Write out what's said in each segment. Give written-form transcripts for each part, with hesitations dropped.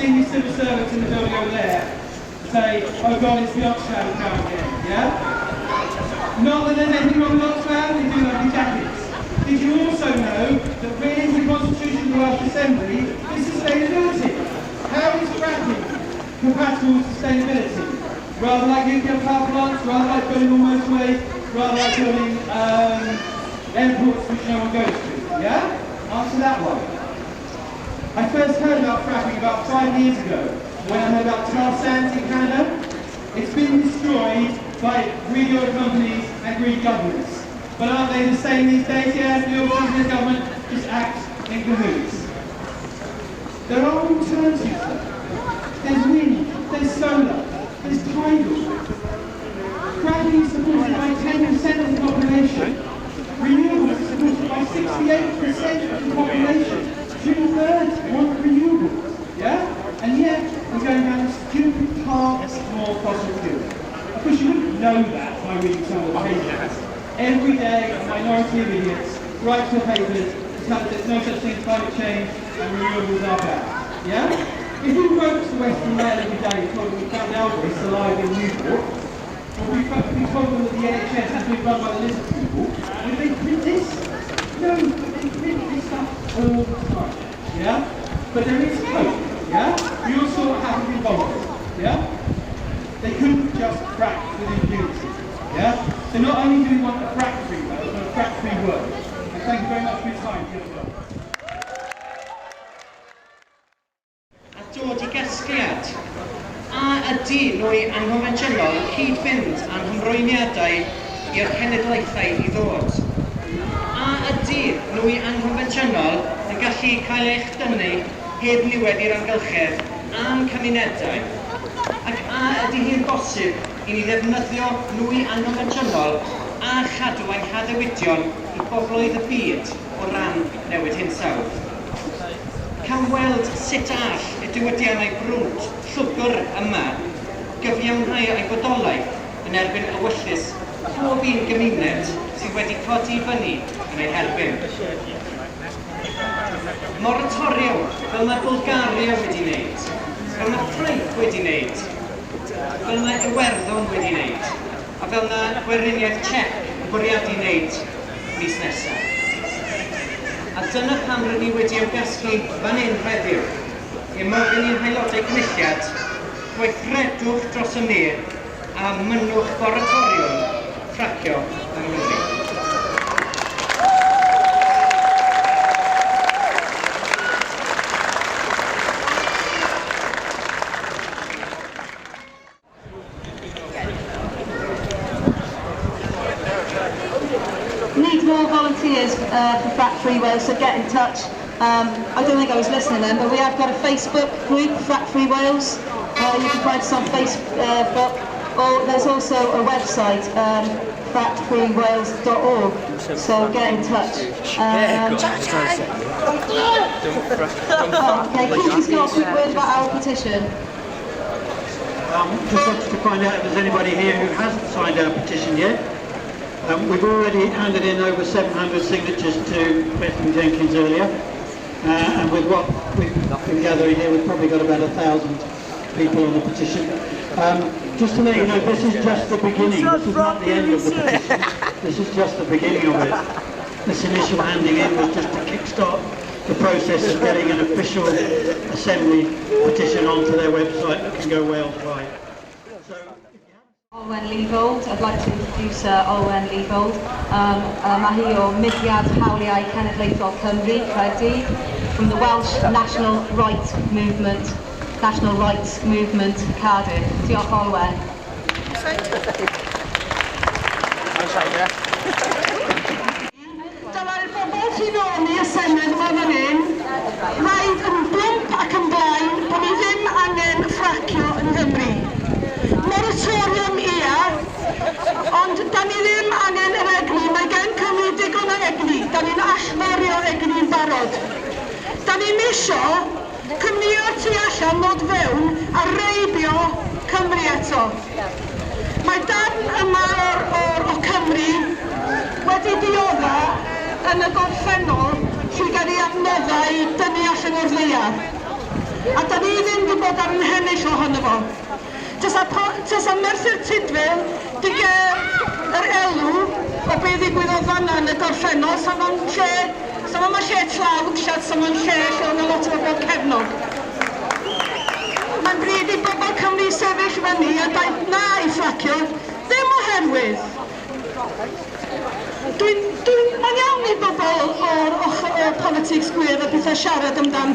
senior civil servants in the building over there say, oh God, it's the Oxfam crowd again, yeah? Not that there's anything wrong with Oxfam, they do lovely jackets. Did you also know that within the Constitution of the Welsh Assembly is sustainability? How is fracking compatible with sustainability? Rather like nuclear power plants, rather like building more motorways, rather like building airports which no one goes to, yeah? Answer that one. I first heard about fracking about 5 years ago when I heard about tar sands in Canada. It's been destroyed by greedy oil companies and greedy governments. But aren't they the same these days? Yeah, the oil government just acts in cahoots. There are alternatives though. There's wind, there's solar, there's tidal. Fracking is supported by 10% of the population. Renewables are supported by 68% of the population. 2/3 want renewables, yeah? And yet, we're going down a stupid path of more fossil fuel. Of course, you wouldn't know that by reading some of the papers. Every day, a minority of idiots write to the papers to tell us there's no such thing as climate change and renewables are bad, yeah? If we wrote to the Western Mail every day and told them we found Elvis alive in Newport, or we told them that the NHS has been run by the lizard people, would they print this? No, they print this stuff all the time, yeah? But there is hope, yeah? We all saw what happened in Bolton, yeah? They couldn't just frack with impunity, yeah? So not only do we want a frack-free world, but a frack-free world. And thank you very much for your time. A dod I gasgliad. A ydy nhw anghofensiynol cyd-fynd a'n hymrwymiadau i'r cenedlaethau I ddod? A ydy nhw anghofensiynol yn gallu cael eich dynnu heb niwed i'r amgylchedd a'n cymunedau? Ac a ydy hi'n bosib I ni ddefnyddio nhw anghofensiynol a chadw ein haddewidion I bobloedd y byd o ran newid hinsawdd? Cael weld sut all y diwydiannau brwnt llwgr yma gyfiawnhau ei bodolaeth yn erbyn ewyllus pob un gymuned sydd wedi codi I fyny yn ei herbyn. Moratoriwm fel mae Bulgaria wedi wneud, fel mae Ffrainc wedi wneud, fel mae Iwerddon wedi wneud, a fel mae Gweriniaeth Czech yn bwriadu wneud mis nesaf. A dyna pam rydyn ni wedi ymgasglu fan hyn heddiw I ymwybyn i'n haelodau cynulliad gweithredwch dros y mir a mynnwch moratoriwm ffracio yng Nghymru. Need more volunteers for Frack-Free Wales, so get in touch. I don't think I was listening then, but we have got a Facebook group, Frack-Free Wales. You can find us on Facebook, or there's also a website, frackfreewales.org, so get in touch. Okay, Keith's got a quick word about our petition. Just wanted to find out if there's anybody here who hasn't signed our petition yet. We've already handed in over 700 signatures to Bethany Jenkins earlier, and with what we've been gathering here, we've probably got about 1,000 people on the petition. Just to let you know, this is just the beginning. This is not the end of the petition. This is just the beginning of it. This initial handing in was just to kickstart the process of getting an official Assembly petition onto their website that can go Wales-wide. Olwen Leifold, I'd like to introduce Olwen Leifold. Mae hi o Mudiad Hawliau Cenedlaethol Cymru, Caerdydd, from the Welsh National Rights Movement, Cardiff. Diolch Olwen. Dyma'r bobl sy'n ôl i y Senedd yma fan hyn, rhaid yn blwmp ac yn blaen bod ni ddim angen ffracio yn Nghymru. Moratoriwm ia, ond da ni ddim angen yr egni, mae gen Cymru digon o egni, da ni'n allforio egni'n barod. Da ni'n isio cymnïo tu allan mod fewn a reibio Cymru eto. Mae darn yma o Cymru wedi diodda yn y gorffennol sy'n cael ei adnoddau I dynnu allan o'r ddaear. A da ni ddim wedi sefyll ohono fo. Tysa Merthyr Tydfil di ger yr elw o be ddigwyddodd fanna yn y gorffennol, sa fo'n lle tlawd, sa fo'n lle o'n lot o bobl cefnog. Mae'n bryd i bobl Cymru sefyll fyny a dweud na i ffracio, ddim oherwydd. Mae'n iawn i bobl o'r politics gwir a bethau siarad amdan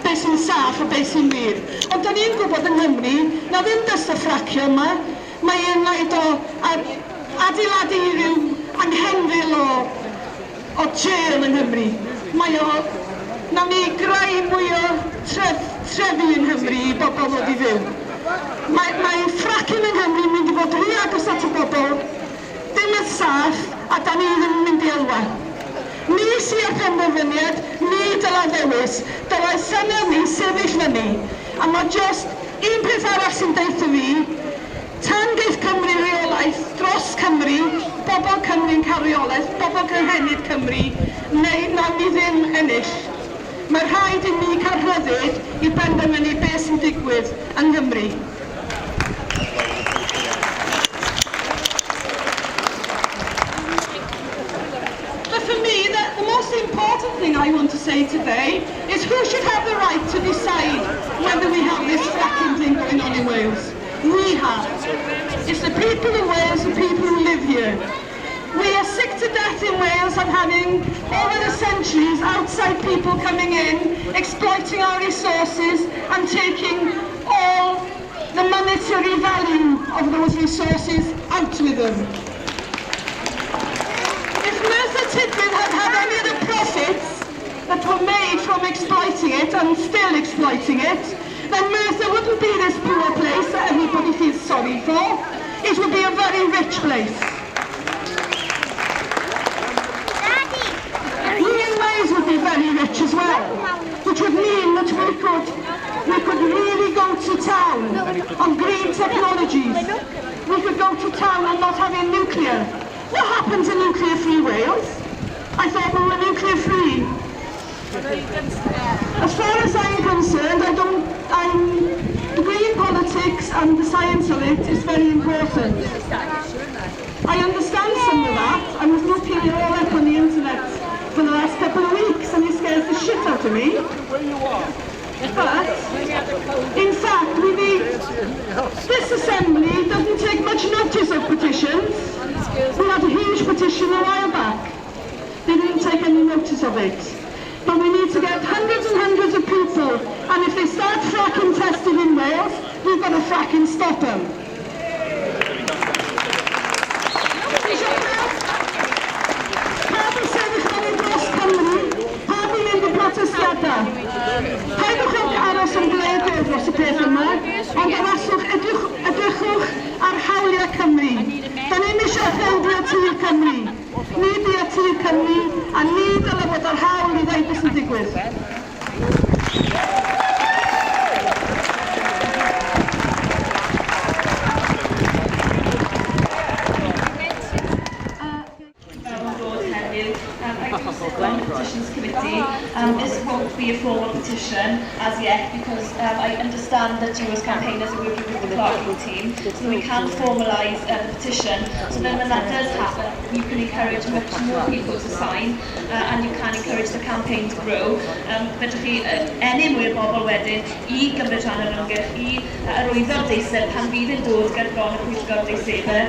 beth sy'n saff a beth sy'n wir. Ond da ni'n gwybod yng Nghymru, na ddim dys y ffracio yma, mae e'n rhaid o adeiladu rhyw anghenfil o jail yng Nghymru. Mae o, na ni greu mwy o trefi yng Nghymru i bobl ddod i fyw. Mae ffracking yng Nghymru yn mynd i fod rhy agos at y bobl, dim yn saff, a da ni ddim yn mynd i elwa. Ni sy'n penderfyniad, ni dyla ddewis, dylai syniad ni sefyll fyny. A mae just un peth arall sy'n deitha fi, tan geith Cymru reolaeth dros Cymru, bobl Cymru'n cael reolaeth, bobl cynhenid Cymru, neu na ni ddim ennill. Mae rhaid i ni cael rhyddid i benderfynu beth sy'n digwydd yng Nghymru. The most important thing I want to say today is who should have the right to decide whether we have this fracking thing going on in Wales. We have. It's the people of Wales, the people who live here. We are sick to death in Wales of having, over the centuries, outside people coming in, exploiting our resources and taking all the monetary value of those resources out with them. Tydfil had had any of the profits that were made from exploiting it and still exploiting it, then Merthyr wouldn't be this poor place that everybody feels sorry for. It would be a very rich place. We in Wales would be very rich as well, which would mean that we could really go to town on green technologies. We could go to town on not having nuclear. What happened to nuclear-free Wales? I thought we were nuclear-free. As far as I'm concerned, the green politics and the science of it is very important. I understand some of that. I was looking it all up on the internet for the last couple of weeks and it scares the shit out of me. But, in fact, this assembly doesn't take much notice of petitions. We had a huge petition a while back. They didn't take any notice of it. But we need to get hundreds and hundreds of people, and if they start fracking testing in Wales, we've got to fracking stop them. Paidwch aros yn bleidio'r dros y peth yma, ond edrychwch ar hawliau Cymru. Da ni'n eisiau heldio tir Cymru. Ni di a tir Cymru, a ni dyle fod ar hawl i ddeud beth sy'n digwydd. Petitions Committee. This won't be a formal petition as yet because I understand that you as campaigners are working with the clerking team, so we can formalise the petition. So then when that does happen, you can encourage much more people to sign and you can encourage the campaign to grow. But if you ennill mwy o bobl wedyn I gymryd rhan yn ymgyrch I arwyddo'r deiseb pan fydd yn dod gyda bron y pwyllgor deisebau.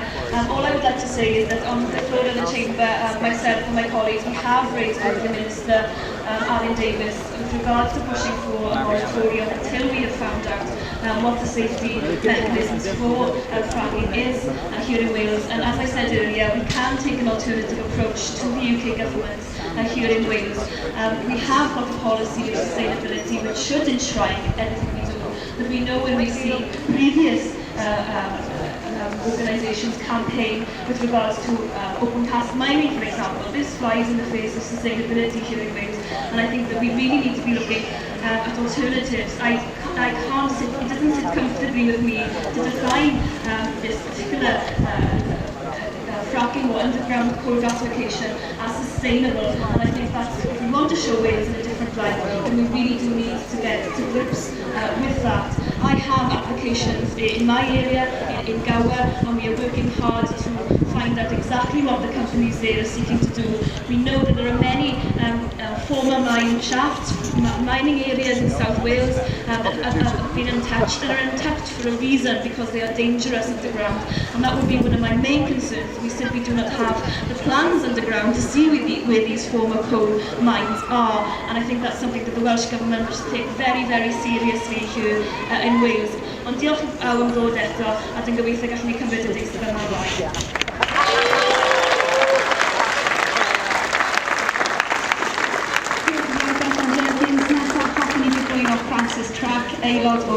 All I would like to say is that on the floor of the chamber, myself and my colleagues, we have raised with the Minister, Alan Davis, with regards to pushing for a moratorium until we have found out what the safety mechanisms for fracking is here in Wales. And as I said earlier, we can take an alternative approach to the UK government here in Wales. We have got a policy of sustainability which should enshrine everything we do. But we know when we see previous organisations campaign with regards to open cast mining, for example. This flies in the face of sustainability here in Wales, and I think that we really need to be looking at alternatives. I can't sit, it doesn't sit comfortably with me to define this particular fracking or underground coal gasification as sustainable, and I think that if we want to show Wales in a different light, then we really do need to get to grips with that. I I have applications in my area, in Gower, and we are working hard to find out exactly what the companies there are seeking to do. We know that there are many former mine shafts, mining areas in South Wales that have been untouched, and are untouched for a reason, because they are dangerous underground. And that would be one of my main concerns. We simply do not have the plans underground to see where these former coal mines are, and I think that's something that the Welsh Government must take very, very seriously here in Wales. Ond diolch am ddod eto, a dwi'n gobeithio gallwn ni cymryd y deiseb yma ymlaen. Aelod o...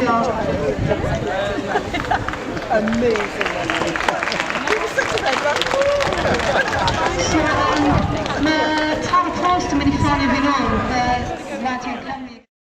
Mae Tara Post yn mynd i ffronio fi nôl, Radio Cymru.